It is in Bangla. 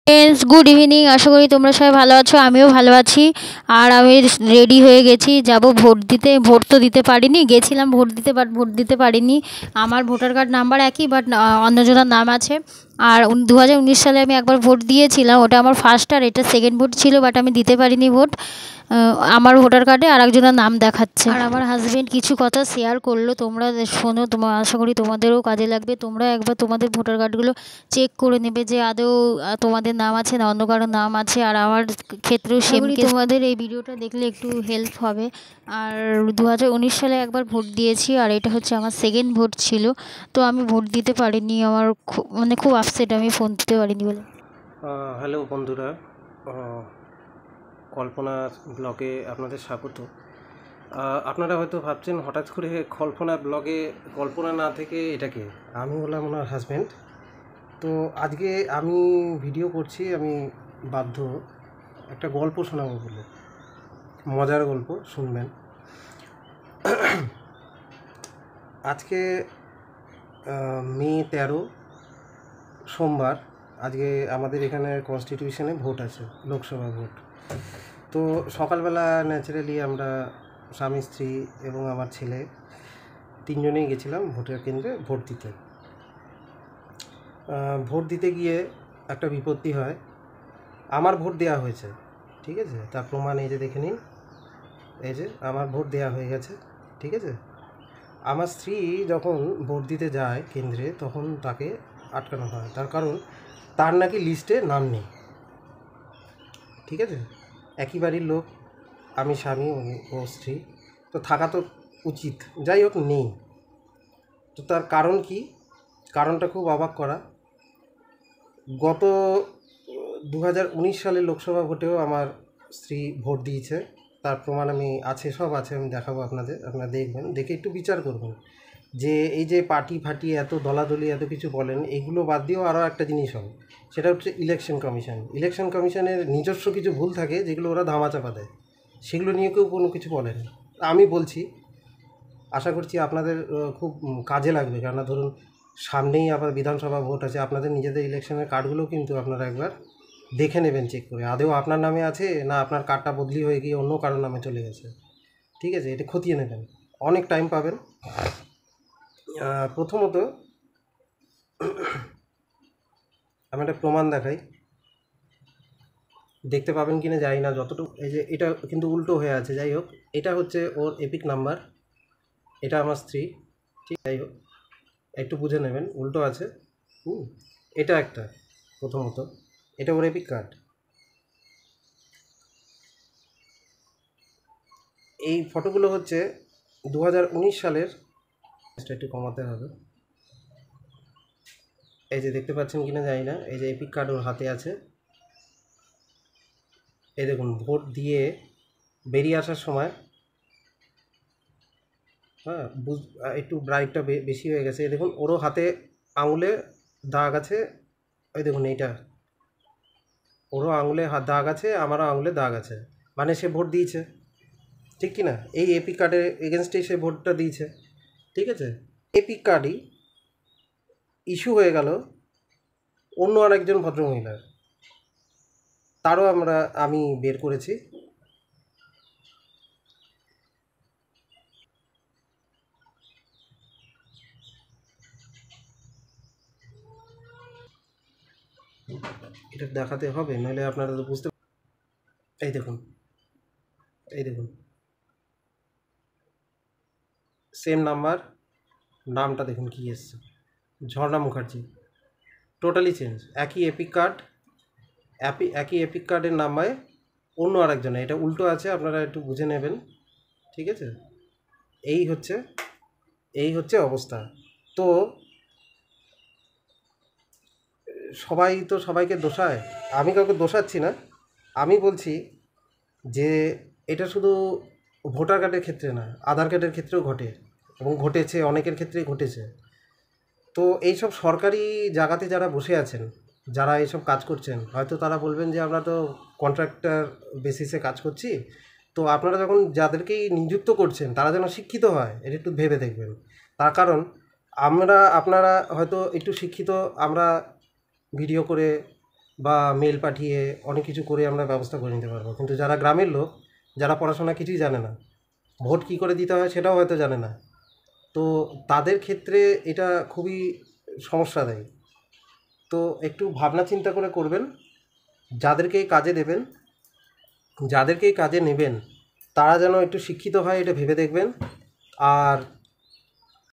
Friends, good evening. আশা করি তোমরা সবাই ভালো আছো, আমিও ভালো আছি। আর আমি রেডি হয়ে গেছি, যাব ভোট দিতে। ভোট তো দিতে পারিনি, গেছিলাম ভোট দিতে, বাট ভোট দিতে পারিনি। আমার ভোটার কার্ড নাম্বার একই, বাট অন্যজনের নাম আছে। আর 2019 সালে আমি একবার ভোট দিয়েছিলাম, ওটা আমার ফার্স্ট আর এটা সেকেন্ড ভোট ছিল, বাট আমি দিতে পারিনি ভোট। আমার ভোটার কার্ডে আরেকজনের নাম দেখাচ্ছে। আর আমার হাজব্যান্ড কিছু কথা শেয়ার করলো, তোমরা শোনো, আশা করি তোমাদেরও কাজে লাগবে। তোমরা একবার তোমাদের ভোটার কার্ডগুলো চেক করে নেবে যে আদৌ তোমাদের নাম আছে না অন্য কারোর নাম আছে। আর আমার ক্ষেত্রেও সেম কেস। তোমাদের এই ভিডিওটা দেখলে একটু হেল্প হবে। আর 2019 সালে একবার ভোট দিয়েছি, আর এটা হচ্ছে আমার সেকেন্ড ভোট ছিল। তো আমি ভোট দিতে পারিনি, আমার খুব আপসেট, আমি ফোন দিতে পারিনি বলে। হ্যালো বন্ধুরা, কল্পনা ব্লগে আপনাদের স্বাগত। আপনারা হয়তো ভাবছেন হঠাৎ করে কল্পনা ব্লগে কল্পনা না থেকে এটাকে, আমি হলাম ওনার হাজব্যান্ড। তো আজকে আমি ভিডিও করছি, আমি বাধ্য একটা গল্প শোনাবো বলে, মজার গল্প শুনবেন। আজকে মে 13 সোমবার। আজকে আমাদের এখানে কনস্টিটিউশনে ভোট আছে, লোকসভা ভোট। তো সকালবেলা ন্যাচারালি আমরা স্বামী স্ত্রী এবং আমার ছেলে তিনজনেই গেছিলাম ভোটের কেন্দ্রে ভোট দিতে। ভোট দিতে গিয়ে একটা বিপত্তি হয়। আমার ভোট দেওয়া হয়েছে, ঠিক আছে, তার প্রমাণ এই যে দেখে নিন, এই যে আমার ভোট দেওয়া হয়ে গেছে, ঠিক আছে। আমার স্ত্রী যখন ভোট দিতে যায় কেন্দ্রে, তখন তাকে আটকানো হয়, তার কারণ তার নাকি লিস্টে নাম নেই, ঠিক আছে। একই বাড়ির লোক, আমি স্বামী ও স্ত্রী, তো থাকা তো উচিত, যাই হোক নেই। তো তার কারণ কি? কারণটা খুব অবাক করা। গত 2019 সালে লোকসভা ভোটেও আমার স্ত্রী ভোট দিয়েছে, তার প্রমাণ আমি আছে, সব আছে, আমি দেখাবো আপনাদের, আপনারা দেখবেন, দেখে একটু বিচার করবেন যে এই যে পার্টি ফাটি এত দলাদলি এত কিছু বলেন, এগুলো বাদ দিয়েও আরও একটা জিনিস হয়, সেটা হচ্ছে ইলেকশন কমিশন। ইলেকশন কমিশনের নিজস্ব কিছু ভুল থাকে যেগুলো ওরা ধামাচাপা দেয়, সেগুলো নিয়ে কেউ কোনো কিছু বলেন। আমি বলছি, আশা করছি আপনাদের খুব কাজে লাগবে, কেননা ধরুন সামনেই আবার বিধানসভা ভোট আছে, আপনাদের নিজেদের ইলেকশনের কার্ডগুলো কিন্তু আপনারা একবার দেখে নেবেন, চেক করে আদৌ আপনার নামে আছে না আপনার কার্ডটা বদলি হয়ে গিয়ে অন্য কারোর নামে চলে গেছে, ঠিক আছে। এটা খতিয়ে নেবেন, অনেক টাইম পাবেন। প্রথমত আমি একটা প্রমাণ দেখাই, দেখতে পাবেন কিনা জানি না, যতটুকু, এই যে এটা কিন্তু উল্টো হয়ে আছে, যাই হোক, এটা হচ্ছে ওর এপিক নাম্বার, এটা আমার স্ত্রী, ঠিক, যাই হোক একটু বুঝে নেবেন, উল্টো আছে। এটা একটা, প্রথমত এটা ওর এপিক কার্ড। এই ফটোগুলো হচ্ছে 2019 সালের, একটু কমাতে হবে, এই যে দেখতে পাচ্ছেন কিনা জানি না, এই যে এপিক কার্ড ওর হাতে আছে। এই দেখুন ভোট দিয়ে বেরিয়ে আসার সময়, হ্যাঁ একটু ব্রাইটটা বেশি হয়ে গেছে, এই দেখুন ওরও হাতে আঙুলে দাগ আছে, ওই দেখুন এইটা, ওরও আঙুলে দাগ আছে, আমারও আঙুলে দাগ আছে, মানে সে ভোট দিয়েছে, ঠিক কি না। এই এপিক কার্ডের এগেনস্টেই সে ভোটটা দিয়েছে, ঠিক আছে। এপিক কার্ডই ইস্যু হয়ে গেল অন্য আরেকজন ভদ্রমহিলার, তারও আমি বের করেছি। এটা দেখাতে হবে, নইলে আপনারা তো বুঝতে, এই দেখুন, এই দেখুন সেম নাম্বার, নামটা দেখুন কী এসছে, ঝর্ণা মুখার্জি, টোটালি চেঞ্জ। একই এপিক কার্ড, একই এপিক কার্ডের নামায় অন্য আরেকজনে, এটা উল্টো আছে, আপনারা একটু বুঝে নেবেন, ঠিক আছে। এই হচ্ছে অবস্থা। তো সবাই তো সবাইকে দোষায়, আমি কাউকে দোষাচ্ছি না, আমি বলছি যে এটা শুধু ভোটার কার্ডের ক্ষেত্রে না, আধার কার্ডের ক্ষেত্রেও ঘটে, এবং ঘটেছে, অনেকের ক্ষেত্রেই ঘটেছে। তো এইসব সরকারি জায়গাতে যারা বসে আছেন, যারা এইসব কাজ করছেন, হয়তো তারা বলবেন যে আমরা তো কন্ট্রাক্টর বেসিসে কাজ করছি, তো আপনারা যখন যাদেরকেই নিযুক্ত করছেন তারা যেন শিক্ষিত হয়, এটা একটু ভেবে দেখবেন। তার কারণ আপনারা হয়তো একটু শিক্ষিত, আমরা ভিডিও করে বা মেল পাঠিয়ে অনেক কিছু করে আমরা ব্যবস্থা করে নিতে পারবো। কিন্তু যারা গ্রামের লোক, যারা পড়াশোনা কিছুই জানে না, ভোট কী করে দিতে হয় সেটাও হয়তো জানে না, তো তাদের ক্ষেত্রে এটা খুবই সমস্যা দেয়। তো একটু ভাবনা চিন্তা করে করবেন। যাদেরকে এই কাজে দেবেন, যাদেরকে এই কাজে নেবেন, তারা যেন একটু শিক্ষিত হয় এটা ভেবে দেখবেন। আর